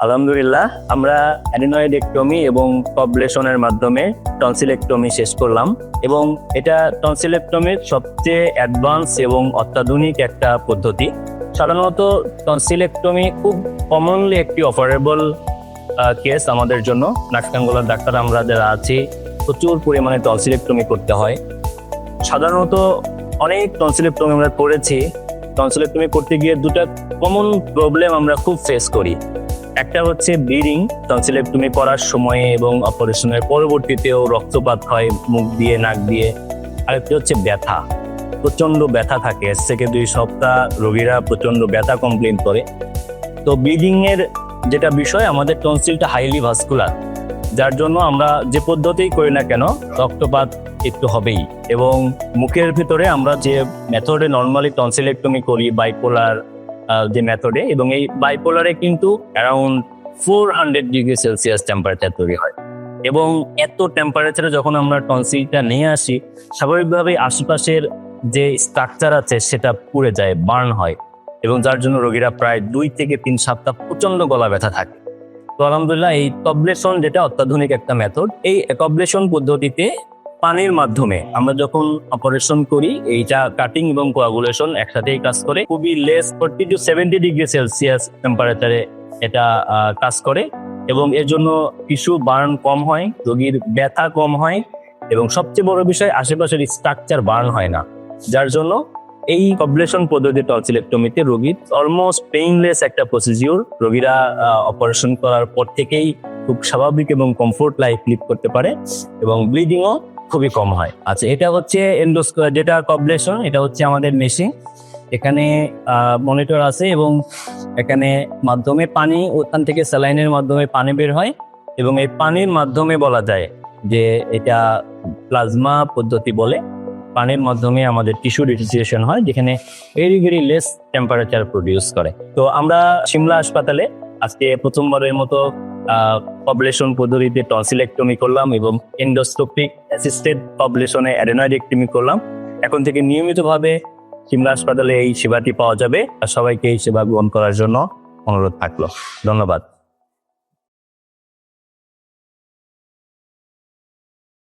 আলহামদুলিল্লাহ, আমরা অ্যাডিনয়েডেক্টমি এবং পবলেশনের মাধ্যমে টনসিলেক্টমি শেষ করলাম এবং এটা টনসিলেক্টমির সবচেয়ে অ্যাডভান্স এবং অত্যাধুনিক একটা পদ্ধতি। সাধারণত টনসিলেক্টমি খুব কমনলি একটি অফারেবল কেস আমাদের জন্য। নাককানগলার ডাক্তার আমরা যারা আছি প্রচুর পরিমাণে টনসিলেক্টমি করতে হয়। সাধারণত অনেক টনসিলেক্টমি আমরা করেছি। টনসিলেক্টমি করতে গিয়ে দুটো কমন প্রবলেম আমরা খুব ফেস করি। একটা হচ্ছে ব্লিডিং, টনসিলেক্টমি করার সময়ে এবং অপারেশনের পরবর্তীতেও রক্তপাত হয় মুখ দিয়ে, নাক দিয়ে। আরেকটি হচ্ছে ব্যথা, প্রচন্ড ব্যথা থাকে, 1 থেকে 2 সপ্তাহ রোগীরা প্রচন্ড ব্যথা কমপ্লেন করে। তো ব্লিডিং এর যেটা বিষয়, আমাদের টনসিলটা হাইলি ভাস্কুলার, যার জন্য আমরা যে পদ্ধতিই করি না কেন রক্তপাত একটু হবেই। এবং মুখের ভিতরে আমরা যে মেথডে নর্মালি টনসিলেক্টমি করি, বাইপোলার যে মেথডে, এবং এই বাইপোলারে কিন্তু অ্যারাউন্ড 400 ডিগ্রি সেলসিয়াস টেম্পারেচার তৈরি হয়। এবং এত টেম্পারেচারে যখন আমরা টনসিলটা নিয়ে আসি, স্বাভাবিকভাবেই আশেপাশের যে স্ট্রাকচার আছে সেটা পুড়ে যায়, বার্ন হয়, এবং যার জন্য রোগীরা প্রায় 2 থেকে 3 সপ্তাহ প্রচন্ড গলা ব্যথা থাকে। তো আলহামদুলিল্লাহ, এই কবলেশন যেটা অত্যাধুনিক একটা মেথড, এই কবলেশন পদ্ধতিতে পানির মাধ্যমে আমরা যখন অপারেশন করি, এইটা কাটিং এবং কোয়াগুলেশন একসাথেই কাজ করে। খুবই লেস 40 to 70 ডিগ্রি সেলসিয়াস টেম্পারেচারে এটা কাজ করে, এবং এর জন্য টিস্যু বার্ন কম হয়, রোগীর ব্যথা কম হয়, এবং সবচেয়ে বড় বিষয় আশেপাশের স্ট্রাকচার বার্ন হয় না। যার জন্য এই কবলেশন পদ্ধতি টনসিলেক্টমিতে রোগীর অলমোস্ট পেইনলেস একটা প্রসিডিউর। রোগীরা অপারেশন করার পর থেকেই খুব স্বাভাবিক এবং কমফোর্ট লাইফ লিড করতে পারে, এবং ব্লিডিংও খুবই কম হয়। আচ্ছা, এটা হচ্ছে যেটা কবলেশন, এটা হচ্ছে আমাদের মেশিন। এখানে মনিটর আছে এবং এখানে মাধ্যমে পানি, ওখান থেকে স্যালাইনের মাধ্যমে পানি বের হয়, এবং এই পানির মাধ্যমে বলা যায় যে এটা প্লাজমা পদ্ধতি বলে। পানির মাধ্যমে আমাদের টিস্যু রিটিসিয়েশন হয়, যেখানে very very less temperature produce করে। তো আমরা সিমলা হাসপাতালে আজকে প্রথমবারের মতো পবলেশন পদ্ধতিতে টনসিলেক্টমি করলাম এবং এন্ডোস্কোপিক অ্যাসিস্টেড পবলেশনে অ্যাডেনয়েডেক্টমি করলাম। এখন থেকে নিয়মিতভাবে সিমলা হাসপাতালে এই সেবাটি পাওয়া যাবে, আর সবাইকে এই সেবা গ্রহণ করার জন্য অনুরোধ থাকলো। ধন্যবাদ।